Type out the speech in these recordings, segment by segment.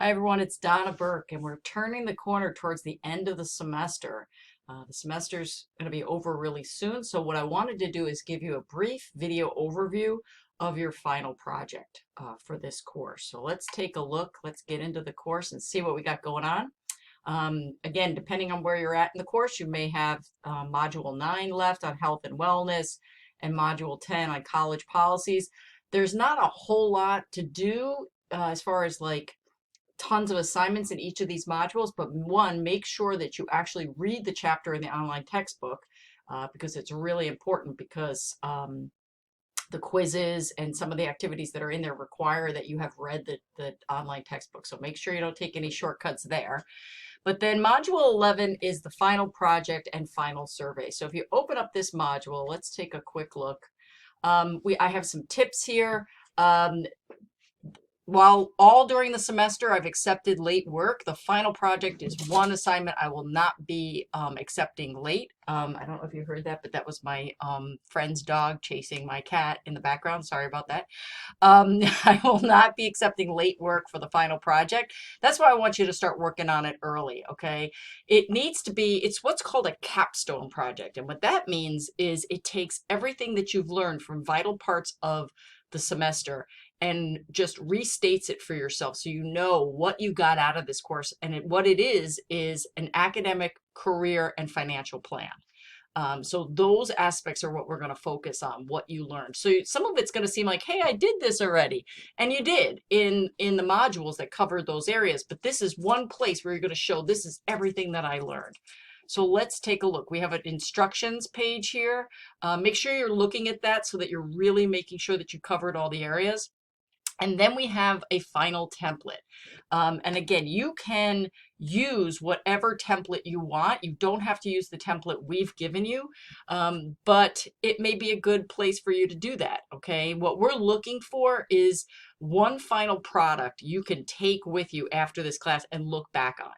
Hi everyone, it's Donna Burke, and we're turning the corner towards the end of the semester. The semester's going to be over really soon, so what I wanted to do is give you a brief video overview of your final project for this course. So let's take a look, let's get into the course and see what we got going on. Again, depending on where you're at in the course, you may have Module 9 left on health and wellness and Module 10 on college policies. There's not a whole lot to do as far as like tons of assignments in each of these modules, but one, make sure that you actually read the chapter in the online textbook because it's really important because the quizzes and some of the activities that are in there require that you have read the online textbook. So make sure you don't take any shortcuts there. But then module 11 is the final project and final survey. So if you open up this module, let's take a quick look. I have some tips here. While all during the semester I've accepted late work, the final project is one assignment I will not be accepting late. I don't know if you heard that, but that was my friend's dog chasing my cat in the background. Sorry about that. I will not be accepting late work for the final project. That's why I want you to start working on it early, okay? It needs to be, it's what's called a capstone project. And what that means is it takes everything that you've learned from vital parts of the semester and just restates it for yourself so you know what you got out of this course. And what it is an academic, career, and financial plan. So those aspects are what we're going to focus on, what you learned. So some of it's going to seem like, hey, I did this already. And you did in the modules that covered those areas. But this is one place where you're going to show this is everything that I learned. So let's take a look. We have an instructions page here. Make sure you're looking at that so that you're really making sure that you covered all the areas. And then we have a final template. And again, you can use whatever template you want. You don't have to use the template we've given you, but it may be a good place for you to do that, okay? What we're looking for is one final product you can take with you after this class and look back on.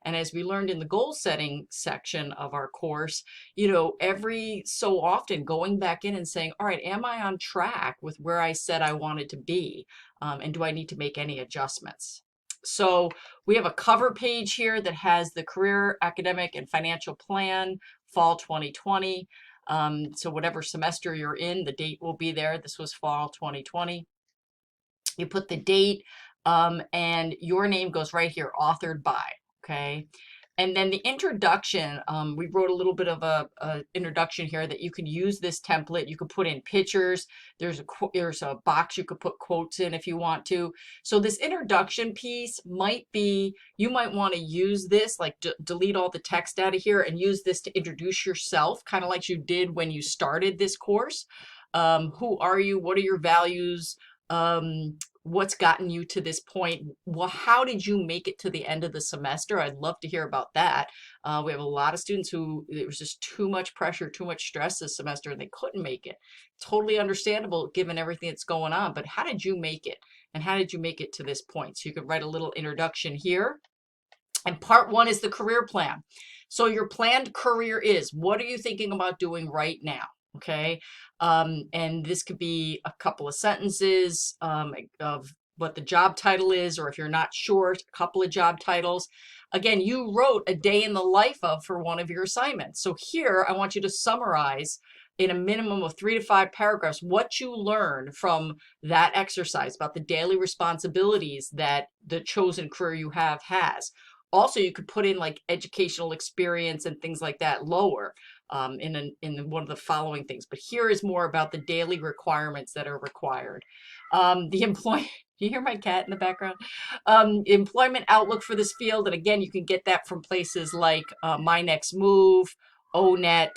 And as we learned in the goal setting section of our course, you know, every so often going back in and saying, all right, am I on track with where I said I wanted to be? And do I need to make any adjustments? So we have a cover page here that has the career, academic, and financial plan, fall 2020. So whatever semester you're in, the date will be there. This was fall 2020. You put the date and your name goes right here, authored by, okay? And then the introduction, we wrote a little bit of a introduction here that you can use this template. You could put in pictures. There's a box you could put quotes in if you want to. So this introduction piece might be, you might want to use this, like delete all the text out of here and use this to introduce yourself, kind of like you did when you started this course. Who are you? What are your values? What's gotten you to this point? Well, how did you make it to the end of the semester? I'd love to hear about that. We have a lot of students who it was just too much pressure, too much stress this semester, and they couldn't make it. Totally understandable given everything that's going on, but how did you make it? And how did you make it to this point? So you could write a little introduction here. And part one is the career plan. So your planned career is, what are you thinking about doing right now? Okay. And this could be a couple of sentences of what the job title is, or if you're not sure, a couple of job titles. Again, you wrote a day in the life of for one of your assignments. So here I want you to summarize in a minimum of 3 to 5 paragraphs what you learned from that exercise about the daily responsibilities that the chosen career you have has. Also, you could put in like educational experience and things like that lower in one of the following things. But here is more about the daily requirements that are required. The employee, you hear my cat in the background? Employment outlook for this field. And again, you can get that from places like My Next Move, ONET.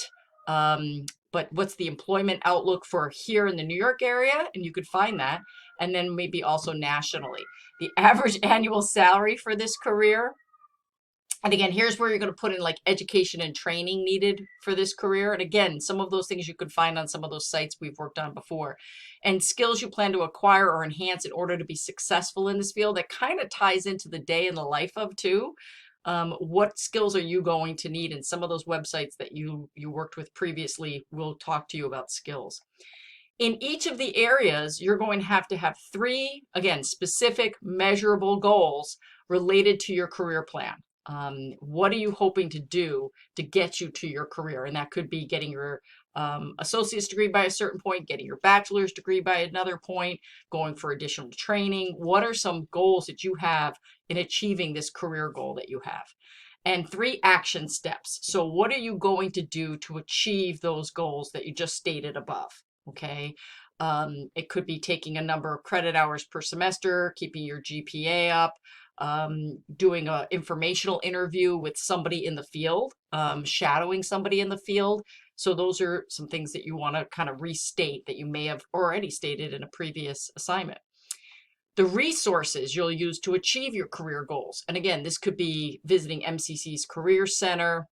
But what's the employment outlook for here in the New York area? And you could find that. And then maybe also nationally. The average annual salary for this career. And again, here's where you're going to put in like education and training needed for this career. And again, some of those things you could find on some of those sites we've worked on before. And skills you plan to acquire or enhance in order to be successful in this field. That kind of ties into the day in the life of too. What skills are you going to need? And some of those websites that you worked with previously will talk to you about skills. In each of the areas, you're going to have 3, again, specific measurable goals related to your career plan. What are you hoping to do to get you to your career? And that could be getting your associate's degree by a certain point, getting your bachelor's degree by another point, going for additional training. What are some goals that you have in achieving this career goal that you have? And 3 action steps. So what are you going to do to achieve those goals that you just stated above? Okay. It could be taking a number of credit hours per semester, keeping your GPA up, doing an informational interview with somebody in the field, shadowing somebody in the field. So those are some things that you want to kind of restate that you may have already stated in a previous assignment. The resources you'll use to achieve your career goals. And again, this could be visiting MCC's Career Center.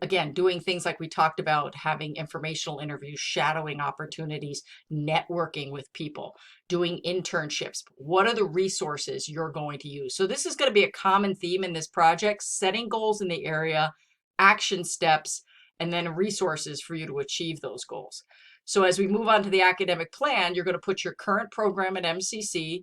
Again, doing things like we talked about, having informational interviews, shadowing opportunities, networking with people, doing internships. What are the resources you're going to use? So this is going to be a common theme in this project: setting goals in the area, action steps, and then resources for you to achieve those goals. So as we move on to the academic plan, you're going to put your current program at MCC.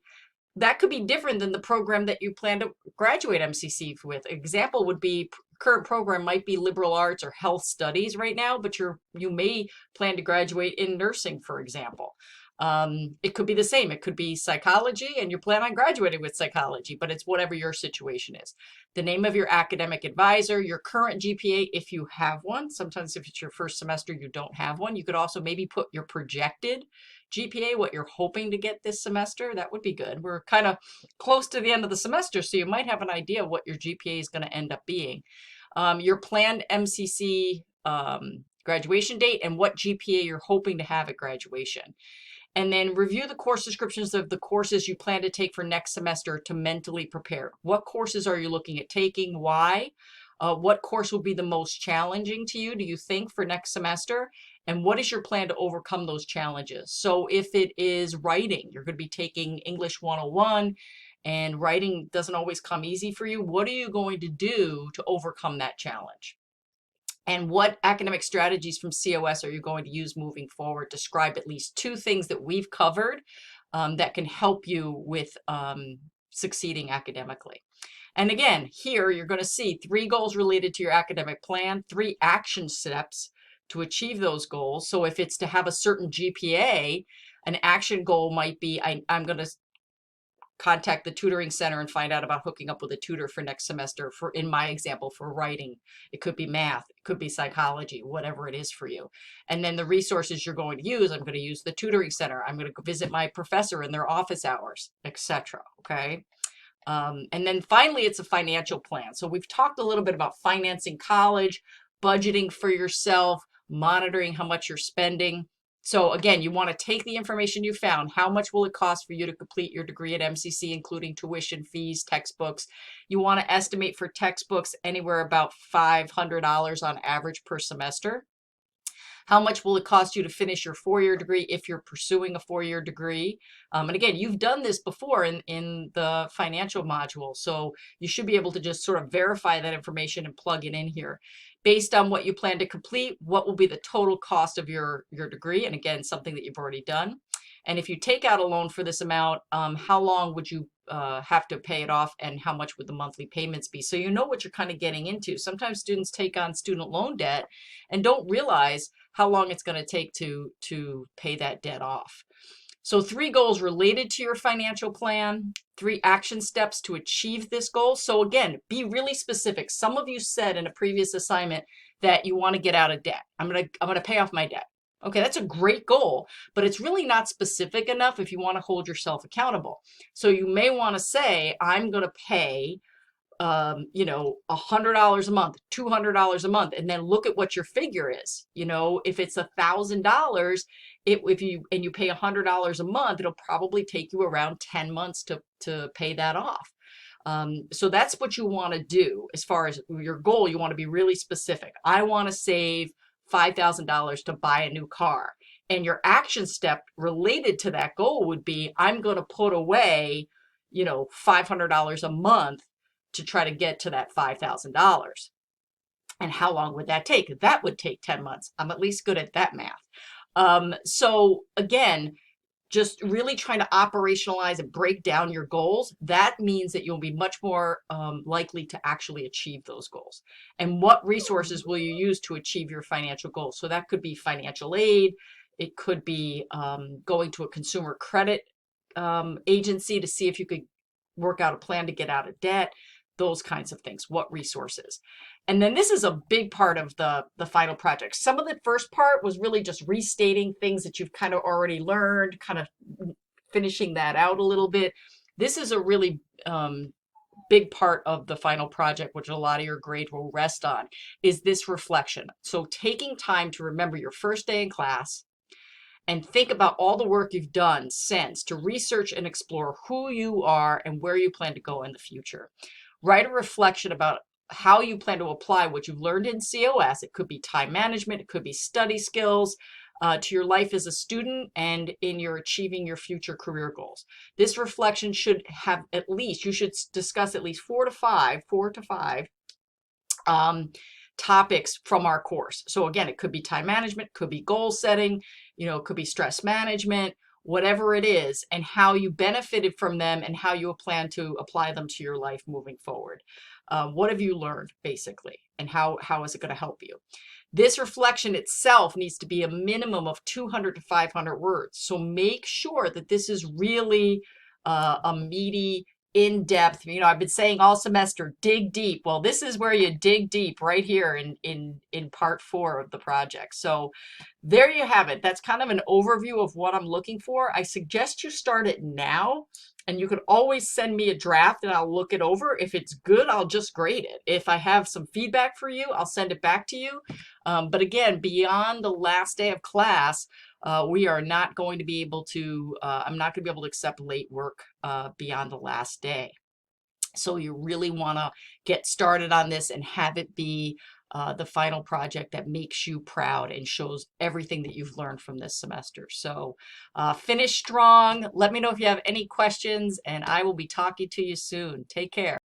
That could be different than the program that you plan to graduate MCC with. Example would be current program might be liberal arts or health studies right now, but you may plan to graduate in nursing, for example. It could be the same. It could be psychology and you plan on graduating with psychology, but it's whatever your situation is. The name of your academic advisor, your current GPA, if you have one. Sometimes if it's your first semester, you don't have one. You could also maybe put your projected GPA, what you're hoping to get this semester. That would be good. We're kind of close to the end of the semester, so you might have an idea of what your GPA is going to end up being. Your planned MCC graduation date and what GPA you're hoping to have at graduation. And then review the course descriptions of the courses you plan to take for next semester to mentally prepare. What courses are you looking at taking? Why? What course will be the most challenging to you, do you think, for next semester? And what is your plan to overcome those challenges? So if it is writing, you're going to be taking English 101, and writing doesn't always come easy for you. What are you going to do to overcome that challenge? And what academic strategies from COS are you going to use moving forward? Describe at least 2 things that we've covered that can help you with succeeding academically. And again, here you're going to see 3 goals related to your academic plan, 3 action steps to achieve those goals. So if it's to have a certain GPA, an action goal might be, I'm going to contact the tutoring center and find out about hooking up with a tutor for next semester. For, in my example, for writing, it could be math, it could be psychology, whatever it is for you. And then the resources you're going to use, I'm going to use the tutoring center, I'm going to visit my professor in their office hours, etc. Okay. And then finally, it's a financial plan. So we've talked a little bit about financing college, budgeting for yourself, monitoring how much you're spending. So again, you want to take the information you found. How much will it cost for you to complete your degree at MCC, including tuition, fees, textbooks? You want to estimate for textbooks anywhere about $500 on average per semester. How much will it cost you to finish your 4-year degree if you're pursuing a 4-year degree? And again, you've done this before in the financial module, so you should be able to just sort of verify that information and plug it in here. Based on what you plan to complete, what will be the total cost of your degree? And again, something that you've already done. And if you take out a loan for this amount, how long would you have to pay it off, and how much would the monthly payments be? So you know what you're kind of getting into. Sometimes students take on student loan debt and don't realize how long it's going to take to pay that debt off. So 3 goals related to your financial plan, 3 action steps to achieve this goal. So again, be really specific. Some of you said in a previous assignment that you want to get out of debt. I'm going to pay off my debt. Okay, that's a great goal, but it's really not specific enough if you want to hold yourself accountable. So you may want to say, I'm going to pay you know, $100 a month, $200 a month, and then look at what your figure is. You know, if it's $1,000, if you pay $100 a month, it'll probably take you around 10 months to pay that off. So that's what you want to do as far as your goal. You want to be really specific. I want to save $5,000 to buy a new car. And your action step related to that goal would be, I'm going to put away, you know, $500 a month to try to get to that $5,000. And how long would that take? That would take 10 months. I'm at least good at that math. So again, just really trying to operationalize and break down your goals, that means that you'll be much more likely to actually achieve those goals. And what resources will you use to achieve your financial goals? So that could be financial aid. It could be going to a consumer credit agency to see if you could work out a plan to get out of debt, those kinds of things. What resources? And then this is a big part of the final project. Some of the first part was really just restating things that you've kind of already learned, kind of finishing that out a little bit. This is a really big part of the final project, which a lot of your grade will rest on, is this reflection. So taking time to remember your first day in class, and think about all the work you've done since to research and explore who you are and where you plan to go in the future. Write a reflection about how you plan to apply what you've learned in COS. It could be time management, it could be study skills, to your life as a student and in your achieving your future career goals. This reflection should have at least, you should discuss at least four to five topics from our course. So again, it could be time management, could be goal setting, it could be stress management, whatever it is, and how you benefited from them and how you plan to apply them to your life moving forward. What have you learned, basically, and how is it going to help you? This reflection itself needs to be a minimum of 200 to 500 words. So make sure that this is really a meaty, in-depth. I've been saying all semester, dig deep. Well, this is where you dig deep, right here in part 4 of the project. So there you have it. That's kind of an overview of what I'm looking for. I suggest you start it now, and you could always send me a draft and I'll look it over. If it's good, I'll just grade it. If I have some feedback for you, I'll send it back to you. But again, beyond the last day of class, we are not going to be able to, I'm not going to be able to accept late work beyond the last day. So you really want to get started on this and have it be the final project that makes you proud and shows everything that you've learned from this semester. So finish strong. Let me know if you have any questions, and I will be talking to you soon. Take care.